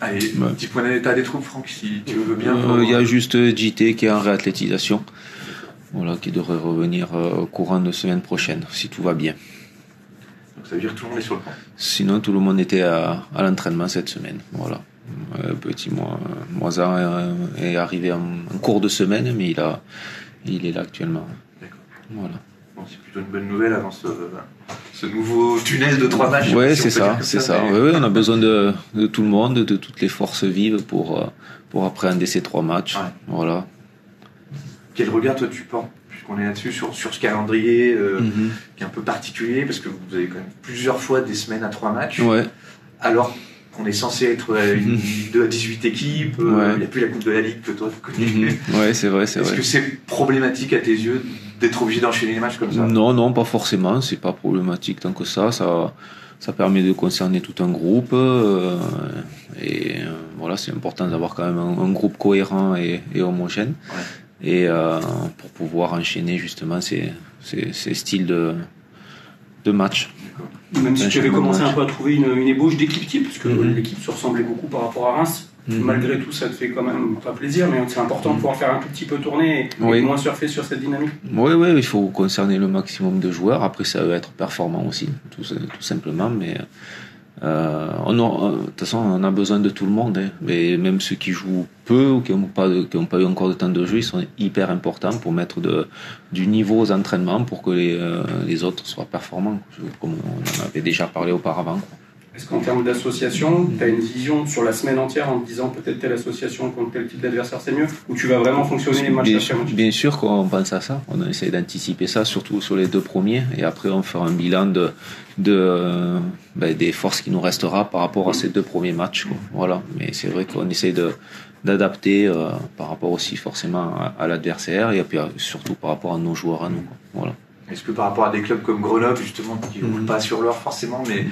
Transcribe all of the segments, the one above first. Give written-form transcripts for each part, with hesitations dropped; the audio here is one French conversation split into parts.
Allez, petit point d'état des troupes, Franck, si tu veux bien. Il y a juste JT qui est en réathlétisation, voilà, qui devrait revenir au courant de semaine prochaine, si tout va bien. Donc ça veut dire que tout le monde est sur le point. Sinon, tout le monde était à l'entraînement cette semaine. Voilà. Petit Moisin est arrivé en cours de semaine, mais il est là actuellement. D'accord. Voilà. Bon, c'est plutôt une bonne nouvelle avant ce nouveau tunnel de 3 matchs. Oui, c'est ça. Mais... Oui, on a besoin de tout le monde, de toutes les forces vives pour appréhender ces 3 matchs. Ouais. Voilà. Quel regard toi tu portes, puisqu'on est là-dessus, sur ce calendrier qui est un peu particulier, parce que vous avez quand même plusieurs fois des semaines à 3 matchs. Ouais. Alors qu'on est censé être une Ligue 2 à 18 équipes, il n'y a plus la Coupe de la Ligue que toi tu connais. Ouais, c'est vrai. Est-ce que c'est problématique à tes yeux d'être obligé d'enchaîner les matchs comme ça? Non, pas forcément. C'est pas problématique tant que ça. Ça permet de concerner tout un groupe. Voilà, c'est important d'avoir quand même un groupe cohérent et homogène. Ouais. Et pour pouvoir enchaîner justement ces styles de match. Même si tu avais commencé un peu à trouver une ébauche d'équipe type, parce que l'équipe se ressemblait beaucoup par rapport à Reims. Malgré tout, ça te fait quand même pas plaisir, mais c'est important de pouvoir faire un tout petit peu tourner et moins surfer sur cette dynamique. Oui, il faut concerner le maximum de joueurs. Après, ça va être performant aussi, tout simplement. Mais de toute façon, on a besoin de tout le monde. Hein. Mais même ceux qui jouent peu ou qui n'ont pas eu encore de temps de jeu, ils sont hyper importants pour mettre du niveau aux entraînements pour que les autres soient performants, comme on en avait déjà parlé auparavant. Est-ce qu'en termes d'association, tu as une vision sur la semaine entière en te disant peut-être telle association contre tel type d'adversaire c'est mieux, ou tu vas vraiment fonctionner match après match? Bien sûr qu'on pense à ça, on essaie d'anticiper ça, surtout sur les 2 premiers, et après on fera un bilan des forces qui nous restera par rapport à ces 2 premiers matchs. Quoi. Voilà. Mais c'est vrai qu'on essaie d'adapter par rapport aussi forcément à l'adversaire, et puis surtout par rapport à nos joueurs à nous. Quoi. Voilà. Est-ce que par rapport à des clubs comme Grenoble, justement, qui ne roulent pas sur l'or forcément, mais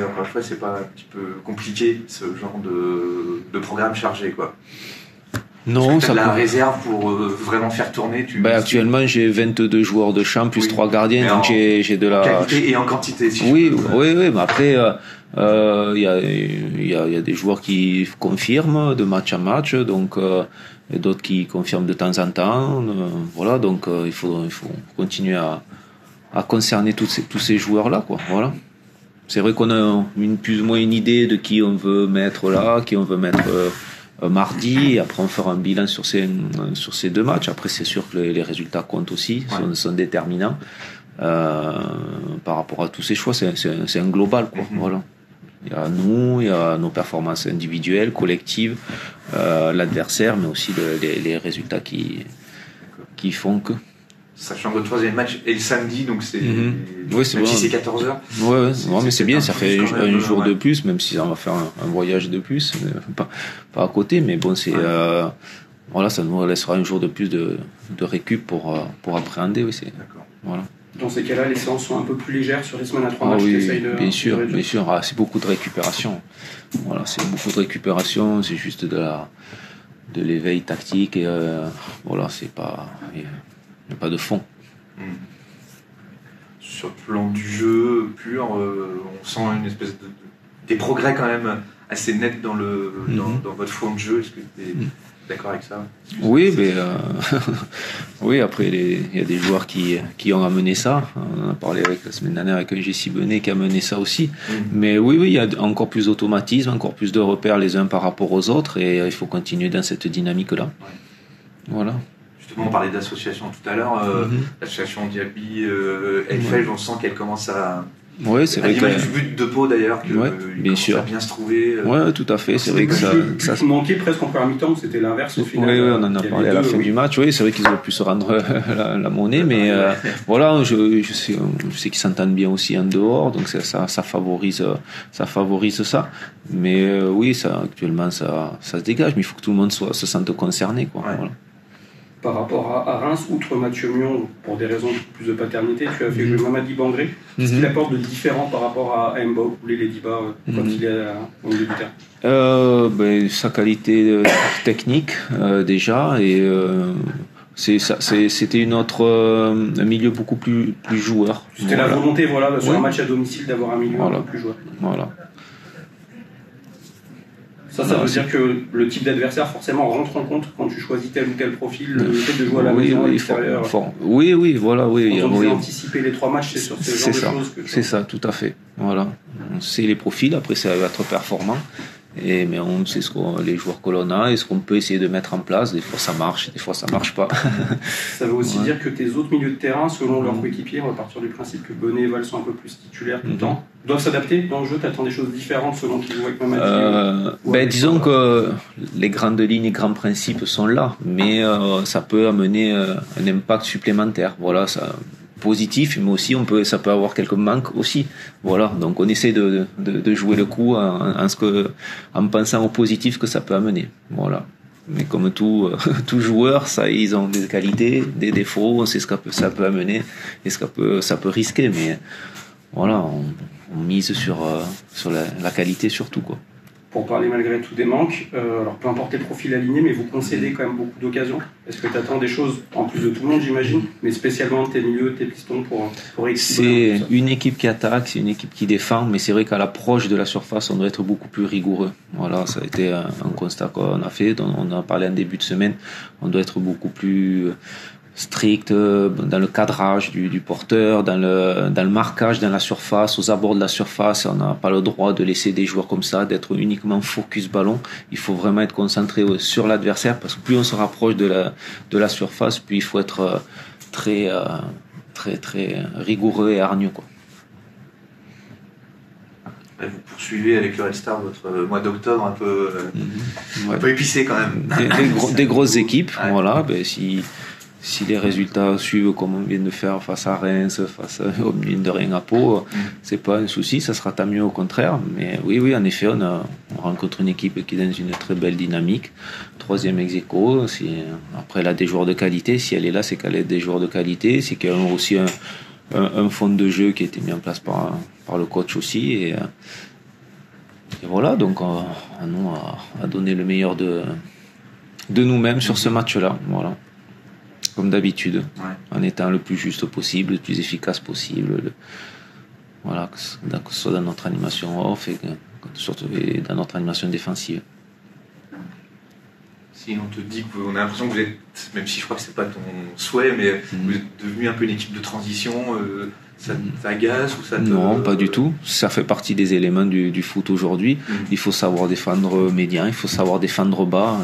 encore une fois, c'est pas un petit peu compliqué, ce genre de programme chargé, quoi? Non, ça peut... la réserve pour vraiment faire tourner. Actuellement, j'ai 22 joueurs de champ plus 3 gardiens, donc j'ai de la qualité et en quantité. Si oui, mais après il y a des joueurs qui confirment de match en match, donc et d'autres qui confirment de temps en temps. Voilà, donc il faut continuer à concerner tous ces joueurs là, quoi. Voilà. C'est vrai qu'on a plus ou moins une idée de qui on veut mettre là, qui on veut mettre mardi, et après on fera un bilan sur ces 2 matchs. Après, c'est sûr que les résultats comptent aussi, sont déterminants par rapport à tous ces choix. C'est un global, quoi. Voilà. Il y a nous, il y a nos performances individuelles, collectives, l'adversaire, mais aussi les résultats qui font que. Sachant que le 3e match est le samedi, donc c'est même si c'est 14h. Ouais, mais c'est bien, ça fait un jour de plus, même si on va faire un voyage de plus, pas à côté, mais bon, c'est voilà, ça nous laissera un jour de plus de récup pour appréhender. Oui, D'accord. Voilà. Dans ces cas-là, les séances sont un peu plus légères sur les semaines à 3 matchs. Oui, bien sûr. C'est beaucoup de récupération. Voilà, c'est beaucoup de récupération. C'est juste de l'éveil tactique et voilà, c'est pas. Il n'y a pas de fond. Sur le plan du jeu pur, on sent une espèce des progrès quand même assez nets dans votre fond de jeu. Est-ce que tu es d'accord avec ça? Oui, mais oui, après il y a des joueurs qui ont amené ça. On en a parlé la semaine dernière avec un Jessie Benet qui a amené ça aussi. Mais oui, il y a encore plus d'automatisme, encore plus de repères les uns par rapport aux autres, et il faut continuer dans cette dynamique-là. Voilà. On parlait d'association tout à l'heure, l'association Diaby, Elfeld, on sent qu'elle commence à. Oui, c'est vrai. Du but de Pau d'ailleurs, qu'il commence à bien se trouver. Oui, tout à fait. C'est vrai que ça manquait presque en première mi-temps, c'était l'inverse au final. Oui, on en a parlé à la fin du match. Oui, c'est vrai qu'ils auraient pu se rendre la monnaie, mais voilà, je sais qu'ils s'entendent bien aussi en dehors, donc ça favorise ça. Mais oui, actuellement, ça se dégage, mais il faut que tout le monde se sente concerné, quoi. Ouais. Voilà. Par rapport à Reims, outre Mathieu Mion, pour des raisons plus de paternité, tu as fait jouer Mamadi Bangré. Qu'est-ce qu'il apporte de différent par rapport à Mba ou les Diba quand il est au milieu du terrain? Sa qualité technique déjà, et c'était un milieu beaucoup plus joueur. C'était la volonté sur un match à domicile d'avoir un milieu un peu plus joueur. Voilà. Ça veut dire que le type d'adversaire forcément rentre en compte quand tu choisis tel ou tel profil, le fait de jouer à la maison, à l'extérieur. Oui, voilà, oui. Quand on veut anticiper les 3 matchs, c'est sur ce genre de choses que c'est ça, tout à fait. Voilà. On sait les profils, après ça va être performant. Mais on sait les joueurs que l'on a et ce qu'on peut essayer de mettre en place. Des fois ça marche, des fois ça marche pas. Ça veut aussi dire que tes autres milieux de terrain, selon leur coéquipier, on va partir du principe que Bonnet et Val sont un peu plus titulaires tout le temps, doivent s'adapter dans le jeu. T'attends des choses différentes selon qu'ils jouent avec Mamadi disons que les grandes lignes et grands principes sont là, mais ça peut amener un impact supplémentaire. Voilà, ça positif, mais aussi ça peut avoir quelques manques aussi. Voilà, donc on essaie de jouer le coup en pensant au positif que ça peut amener. Voilà. Mais comme tout joueur, ils ont des qualités, des défauts, on sait ce que ça peut amener et ce que ça peut risquer. Mais voilà, on mise sur la qualité surtout, quoi. Pour parler malgré tout des manques, alors peu importe les profils alignés, mais vous concédez quand même beaucoup d'occasions. Est-ce que tu attends des choses, en plus de tout le monde j'imagine, mais spécialement tes milieux, tes pistons pour équilibrer? C'est une équipe qui attaque, c'est une équipe qui défend, mais c'est vrai qu'à l'approche de la surface, on doit être beaucoup plus rigoureux. Voilà, ça a été un constat qu'on a fait, on en a parlé en début de semaine, on doit être beaucoup plus strict dans le cadrage du porteur, dans le marquage dans la surface, aux abords de la surface. On n'a pas le droit de laisser des joueurs comme ça, d'être uniquement focus ballon. Il faut vraiment être concentré sur l'adversaire, parce que plus on se rapproche de la surface, plus il faut être très rigoureux et hargneux, quoi. Vous poursuivez avec le Red Star votre mois d'octobre un peu épicé quand même. Des grosses équipes, voilà. Si les résultats suivent comme on vient de faire face à Reims, face au mine de rien à Pau, c'est pas un souci, ça sera tant mieux au contraire. Mais oui, en effet, on rencontre une équipe qui est dans une très belle dynamique. 3e ex-aequo, après elle a des joueurs de qualité. Si elle est là, c'est qu'elle a des joueurs de qualité. C'est qu'il y a aussi un fond de jeu qui a été mis en place par le coach aussi. Et voilà, donc à nous à donner le meilleur de nous-mêmes sur ce match-là. Voilà. Comme d'habitude, en étant le plus juste possible, le plus efficace possible. Voilà, que ce soit dans notre animation off et surtout dans notre animation défensive. Si on te dit qu'on a l'impression que vous êtes, même si je crois que c'est pas ton souhait, mais vous êtes devenu un peu une équipe de transition, ça t'agace ou ça te... Non, pas du tout. Ça fait partie des éléments du foot aujourd'hui. Il faut savoir défendre médian, il faut savoir défendre bas.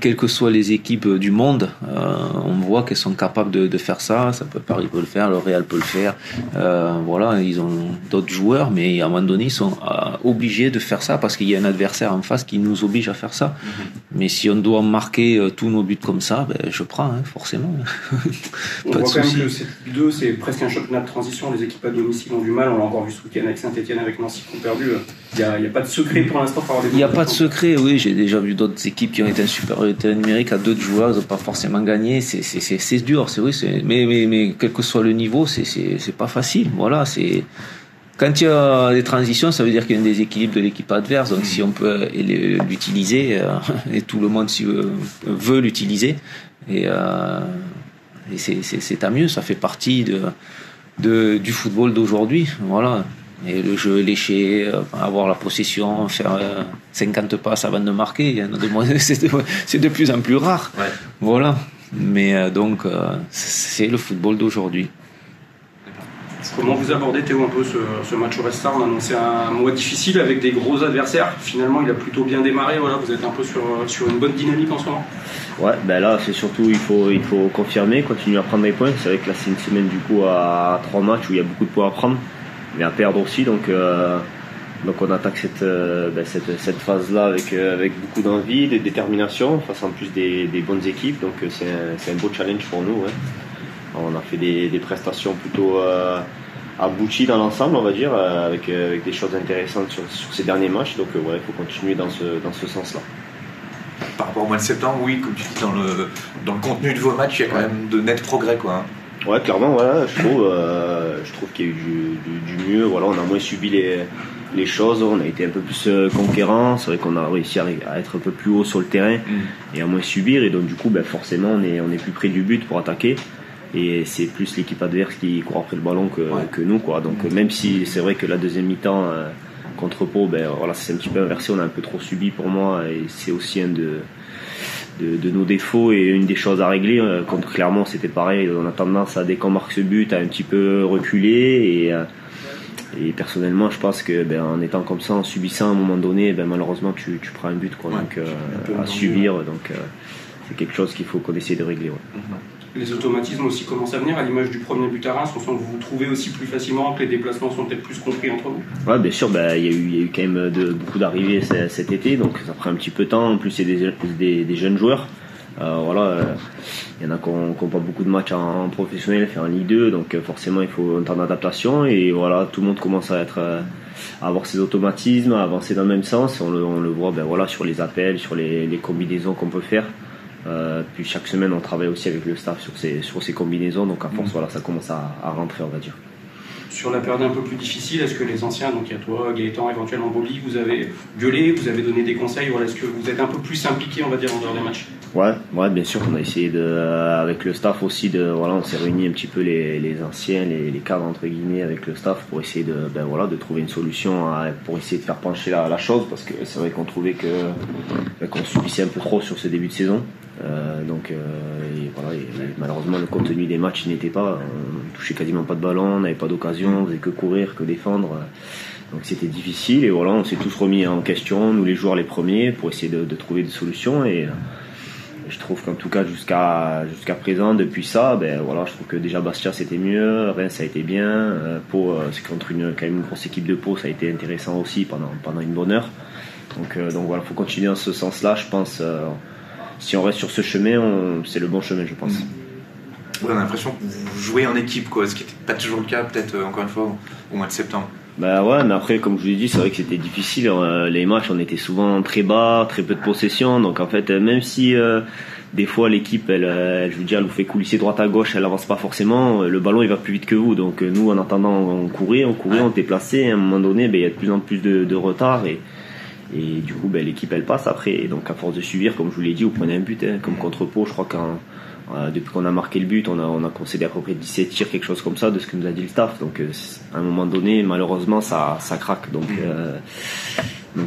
Quelles que soient les équipes du monde, on voit qu'elles sont capables de faire ça. Paris peut le faire, le Real peut le faire. Voilà, ils ont d'autres joueurs, mais à un moment donné, ils sont obligés de faire ça parce qu'il y a un adversaire en face qui nous oblige à faire ça. Mais si on doit marquer tous nos buts comme ça, je prends, forcément. On voit quand même que cette Ligue 2, c'est presque un championnat de transition. Les équipes à domicile ont du mal. On l'a encore vu ce week-end avec Saint-Etienne, avec Nancy qui ont perdu. Il n'y a pas de secret pour l'instant pour avoir des... Il n'y a pas de secret, oui. J'ai déjà vu d'autres équipes qui ont été en supériorité numérique à 2 joueurs. Ils n'ont pas forcément gagné. C'est dur, c'est vrai. Mais quel que soit le niveau, c'est pas facile. Voilà, c'est... Quand il y a des transitions, ça veut dire qu'il y a un déséquilibre de l'équipe adverse. Donc si on peut l'utiliser, et tout le monde veut l'utiliser, et c'est tant mieux. Ça fait partie du football d'aujourd'hui. Voilà. Et le jeu léché, avoir la possession, faire 50 passes avant de marquer, c'est de plus en plus rare. Ouais. Voilà. Mais donc, c'est le football d'aujourd'hui. Comment vous abordez, Théo, un peu ce match au Red Star? On a annoncé un mois difficile avec des gros adversaires. Finalement, il a plutôt bien démarré. Voilà, vous êtes un peu sur une bonne dynamique en ce moment. Ouais, là, c'est surtout, il faut confirmer, continuer à prendre des points. C'est vrai que là, c'est une semaine du coup à 3 matchs où il y a beaucoup de points à prendre, mais à perdre aussi. Donc on attaque cette phase-là avec beaucoup d'envie, de détermination, face en plus des bonnes équipes. Donc c'est un beau challenge pour nous. Ouais. On a fait des prestations plutôt abouties dans l'ensemble, on va dire, avec des choses intéressantes sur ces derniers matchs. Donc il faut continuer dans ce sens-là. Par rapport au mois de septembre, oui, comme tu dis, dans le contenu de vos matchs, il y a quand même de nets progrès, quoi. Ouais, clairement, voilà, je trouve qu'il y a eu du mieux. Voilà, on a moins subi les choses, on a été un peu plus conquérants. C'est vrai qu'on a réussi à être un peu plus haut sur le terrain et à moins subir. Et donc du coup, forcément, on est plus près du but pour attaquer. Et c'est plus l'équipe adverse qui court après le ballon que nous, quoi. Donc même si c'est vrai que la deuxième mi-temps contre Pau, voilà, c'est un petit peu inversé, on a un peu trop subi pour moi, et c'est aussi un de nos défauts et une des choses à régler. Contre Clermont, c'était pareil, on a tendance à, dès qu'on marque ce but, à un petit peu reculer, et personnellement, je pense que en étant comme ça, en subissant à un moment donné, malheureusement tu prends un but, quoi. Ouais, donc à subir, donc c'est quelque chose qu'il faut qu'on essaie de régler. Ouais. Les automatismes aussi commencent à venir, à l'image du premier but à Reims. On sent que vous vous trouvez aussi plus facilement, que les déplacements sont peut-être plus compris entre vous. Ouais, bien sûr, il y a eu quand même beaucoup d'arrivées cet été, donc ça prend un petit peu de temps. En plus, c'est des jeunes joueurs. Voilà, il y en a qui n'ont pas beaucoup de matchs en professionnel, en Ligue 2, donc forcément il faut un temps d'adaptation, et voilà, tout le monde commence à avoir ses automatismes, à avancer dans le même sens. On le voit voilà, sur les appels, sur les combinaisons qu'on peut faire. Puis chaque semaine on travaille aussi avec le staff sur ces combinaisons, donc à force voilà, ça commence à rentrer, on va dire. Sur la période un peu plus difficile, est-ce que les anciens, donc il y a toi, Gaëtan, éventuellement Bobby, vous avez gueulé, vous avez donné des conseils, voilà, est-ce que vous êtes un peu plus impliqués, on va dire, en dehors des matchs? Ouais, bien sûr, on a essayé avec le staff aussi voilà, on s'est réunis un petit peu les anciens, les cadres entre guillemets avec le staff pour essayer de trouver une solution pour essayer de faire pencher la chose, parce que c'est vrai qu'on trouvait qu'on subissait un peu trop sur ce début de saison. Et malheureusement le contenu des matchs n'était pas, on touchait quasiment pas de ballon, on n'avait pas d'occasion, on faisait que courir, que défendre, donc c'était difficile, et voilà, on s'est tous remis en question, nous les joueurs les premiers, pour essayer de trouver des solutions, et je trouve qu'en tout cas jusqu'à présent, depuis ça, voilà, je trouve que déjà Bastia c'était mieux, Reims ça a été bien, Pau c'est contre quand même une grosse équipe de Pau, ça a été intéressant aussi pendant une bonne heure, donc voilà, faut continuer dans ce sens-là, je pense. Si on reste sur ce chemin, c'est le bon chemin, je pense. On a l'impression que vous jouez en équipe, quoi, ce qui n'était pas toujours le cas, peut-être encore une fois au mois de septembre. Ouais, mais après, comme je vous l'ai dit, c'est vrai que c'était difficile. Les matchs, on était souvent très bas, très peu de possession. Donc en fait, même si des fois l'équipe, elle vous fait coulisser droite à gauche, elle avance pas forcément, le ballon il va plus vite que vous. Donc nous, en attendant, on courait, on se déplaçait. Et à un moment donné, il y a de plus en plus de retard, et du coup l'équipe elle passe après, et donc à force de subir, comme je vous l'ai dit, vous prenez un but, comme contre Pau, je crois que depuis qu'on a marqué le but, on a concédé à peu près 17 tirs, quelque chose comme ça, de ce que nous a dit le staff, donc à un moment donné malheureusement ça craque, donc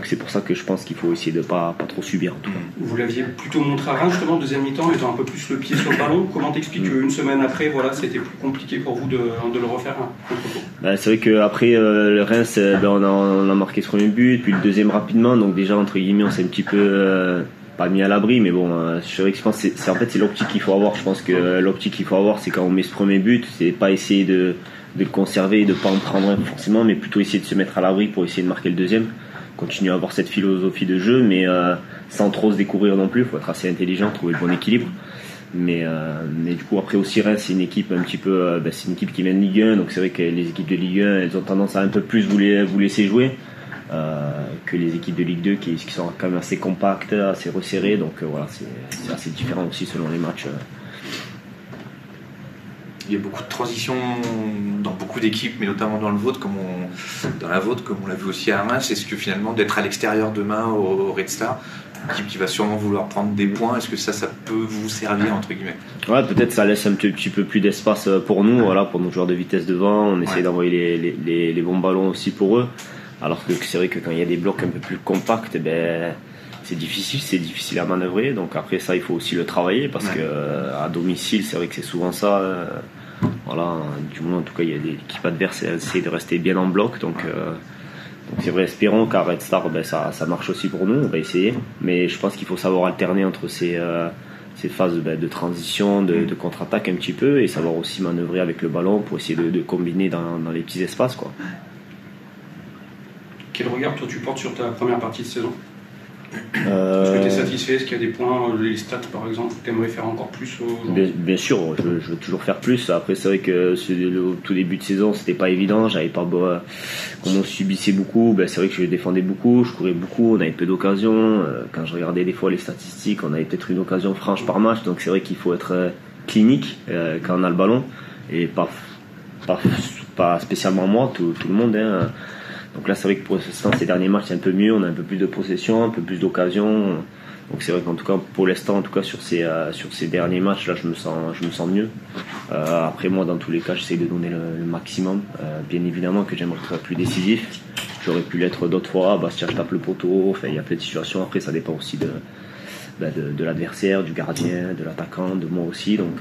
c'est pour ça que je pense qu'il faut essayer de pas trop subir, en tout cas. Vous l'aviez plutôt montré à Reims justement en deuxième mi-temps, étant un peu plus le pied sur le ballon. Comment t'expliques qu'une semaine après, voilà, c'était plus compliqué pour vous de le refaire contre Pau? C'est vrai qu'après le Reims, on a marqué ce premier but, puis le deuxième rapidement, donc déjà entre guillemets on s'est un petit peu pas mis à l'abri, mais bon, je pense que c'est l'optique qu'il faut avoir. Je pense que l'optique qu'il faut avoir, c'est quand on met ce premier but, c'est pas essayer de le conserver et de pas en prendre un forcément, mais plutôt essayer de se mettre à l'abri pour essayer de marquer le deuxième. Continuer à avoir cette philosophie de jeu, mais sans trop se découvrir non plus. Il faut être assez intelligent, trouver le bon équilibre. Mais du coup, après aussi, Reims, c'est une équipe un petit peu, c'est une équipe qui vient de Ligue 1, donc c'est vrai que les équipes de Ligue 1, elles ont tendance à un peu plus vous laisser jouer que les équipes de Ligue 2 qui sont quand même assez compactes, assez resserrées. Donc voilà, c'est assez différent aussi selon les matchs. Il y a beaucoup de transitions dans beaucoup d'équipes, mais notamment dans la vôtre, comme on l'a vu aussi à Reims. Est-ce que finalement d'être à l'extérieur demain au Red Star, une équipe qui va sûrement vouloir prendre des points, est-ce que ça peut vous servir entre guillemets? Ouais, peut-être ça laisse un petit peu plus d'espace pour nous, voilà, pour nos joueurs de vitesse devant. On essaie d'envoyer les bons ballons aussi pour eux. Alors que c'est vrai que quand il y a des blocs un peu plus compacts, c'est difficile à manœuvrer. Donc après ça, il faut aussi le travailler, parce que à domicile, c'est vrai que c'est souvent ça. Voilà, du moins en tout cas, il y a des équipes adverses, elles essaient de rester bien en bloc. Donc c'est vrai, espérons qu'à Red Star, ça marche aussi pour nous. On va essayer, mais je pense qu'il faut savoir alterner entre ces phases de transition, de contre-attaque un petit peu, et savoir aussi manœuvrer avec le ballon pour essayer de combiner dans les petits espaces, quoi. Quel regard toi tu portes sur ta première partie de saison? Est-ce que tu es satisfait? Est-ce qu'il y a des points, les stats par exemple, que tu aimerais faire encore plus bien sûr, je veux toujours faire plus. Après, c'est vrai que au tout début de saison, c'était pas évident. J'avais pas comme on subissait beaucoup, c'est vrai que je défendais beaucoup, je courais beaucoup, on avait peu d'occasions. Quand je regardais des fois les statistiques, on avait peut-être une occasion franche par match. Donc c'est vrai qu'il faut être clinique quand on a le ballon, et pas spécialement moi, tout le monde, hein. Donc là, c'est vrai que pour l'instant, ces derniers matchs, c'est un peu mieux. On a un peu plus de possession, un peu plus d'occasion. Donc c'est vrai qu'en tout cas, pour l'instant, en tout cas sur ces derniers matchs, là, je me sens mieux. Après moi, dans tous les cas, j'essaie de donner le maximum. Bien évidemment que j'aimerais être plus décisif. j'aurais pu l'être d'autres fois. Bastia, je tape le poteau. Enfin, il y a plein de situations. Après, ça dépend aussi de l'adversaire, du gardien, de l'attaquant, de moi aussi. Donc,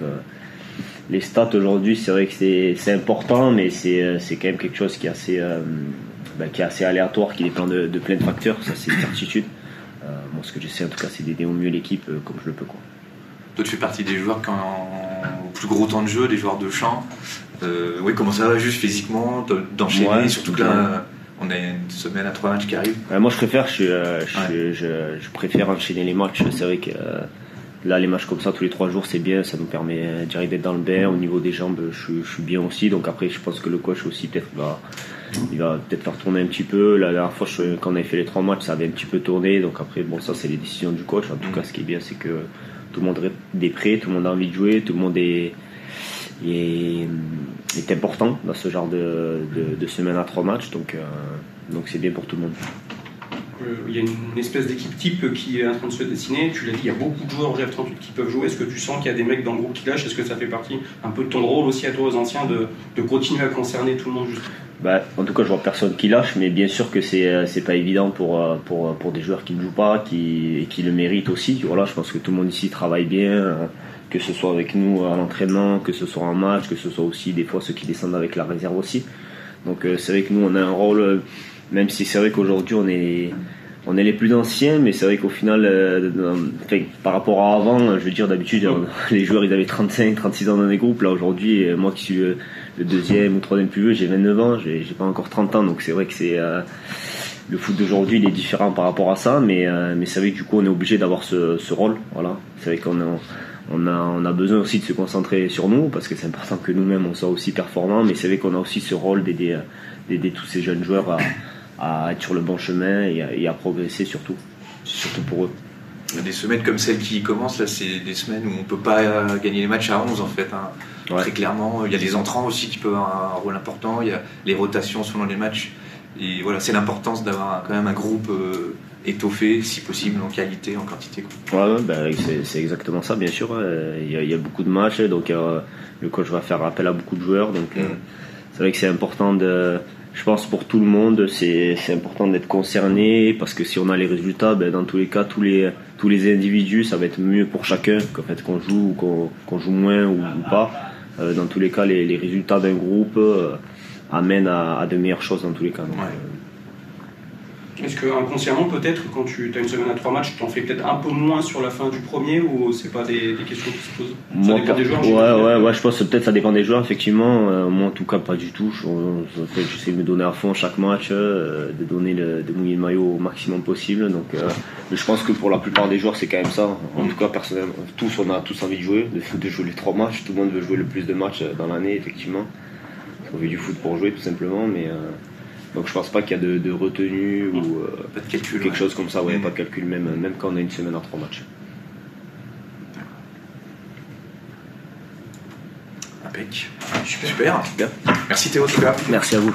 les stats aujourd'hui, c'est vrai que c'est important, mais c'est quand même quelque chose qui est assez aléatoire, qui dépend de plein de facteurs. Ça, c'est une certitude. Moi, ce que j'essaie en tout cas, c'est d'aider au mieux l'équipe comme je le peux, quoi. Toi, tu fais partie des joueurs qui ont au plus gros temps de jeu, des joueurs de champ. Oui, comment ça va juste physiquement d'enchaîner, surtout que là, on a une semaine à 3 matchs qui arrivent. Moi, je préfère enchaîner les matchs. C'est vrai que là, les matchs comme ça tous les 3 jours, c'est bien. Ça nous permet direct d'être dans le bain. Au niveau des jambes, je suis bien aussi. Donc après, je pense que le coach aussi il va peut-être faire tourner un petit peu. La dernière fois, quand on avait fait les 3 matchs, ça avait un petit peu tourné. Donc après, bon, ça c'est les décisions du coach. En tout cas, ce qui est bien, c'est que tout le monde est prêt, tout le monde a envie de jouer, tout le monde est important dans ce genre de semaine à 3 matchs. Donc c'est bien pour tout le monde. Il y a une espèce d'équipe type qui est en train de se dessiner. Tu l'as dit, il y a beaucoup de joueurs en F38 qui peuvent jouer. Est-ce que tu sens qu'il y a des mecs dans le groupe qui lâchent? Est-ce que ça fait partie un peu de ton rôle aussi à toi, aux anciens, de continuer à concerner tout le monde juste? En tout cas, je vois personne qui lâche, mais bien sûr que c'est pas évident pour des joueurs qui ne jouent pas, qui le méritent aussi. Voilà, je pense que tout le monde ici travaille bien, que ce soit avec nous à l'entraînement, que ce soit en match, que ce soit aussi des fois ceux qui descendent avec la réserve aussi. Donc c'est vrai que nous on a un rôle, même si c'est vrai qu'aujourd'hui on est les plus anciens, mais c'est vrai qu'au final, par rapport à avant, je veux dire, d'habitude, les joueurs ils avaient 35, 36 ans dans les groupes. Là aujourd'hui, moi qui suis le deuxième ou troisième plus vieux, j'ai 29 ans, j'ai pas encore 30 ans, donc c'est vrai que le foot d'aujourd'hui il est différent par rapport à ça, mais c'est vrai que du coup on est obligé d'avoir ce rôle. Voilà, c'est vrai qu'on a besoin aussi de se concentrer sur nous, parce que c'est important que nous-mêmes on soit aussi performants, mais c'est vrai qu'on a aussi ce rôle d'aider tous ces jeunes joueurs à être sur le bon chemin et à progresser surtout pour eux. Des semaines comme celle qui commence là, c'est des semaines où on peut pas gagner les matchs à 11 en fait, hein. Ouais. Très clairement, il y a les entrants aussi qui peuvent avoir un rôle important, il y a les rotations selon les matchs, et voilà, c'est l'importance d'avoir quand même un groupe étoffé, si possible, en qualité, en quantité, quoi. Ouais, c'est exactement ça, bien sûr. Il y a beaucoup de matchs, donc le coach va faire appel à beaucoup de joueurs, donc c'est vrai que c'est important je pense pour tout le monde, c'est important d'être concerné, parce que si on a les résultats, dans tous les cas, tous les individus, ça va être mieux pour chacun, qu'en fait qu'on joue ou qu'on joue moins ou pas. Dans tous les cas, les résultats d'un groupe amènent à de meilleures choses dans tous les cas. Donc, Est-ce que inconsciemment peut-être quand tu as une semaine à 3 matchs, tu en fais peut-être un peu moins sur la fin du premier, ou c'est pas des questions qui se posent? Ça dépend des joueurs. Ouais, je pense que peut-être ça dépend des joueurs effectivement. Moi en tout cas pas du tout. J'essaie de me donner à fond chaque match, de mouiller le maillot au maximum possible. Donc, mais je pense que pour la plupart des joueurs c'est quand même ça. En tout cas personnellement, on a tous envie de jouer, de jouer les 3 matchs. Tout le monde veut jouer le plus de matchs dans l'année effectivement. On veut du foot pour jouer tout simplement, mais donc je pense pas qu'il y a de retenue ou pas de calcul, quelque chose comme ça, pas de calcul même quand on a une semaine à 3 matchs. Impec. Super. Merci Théo en tout cas. Merci à vous.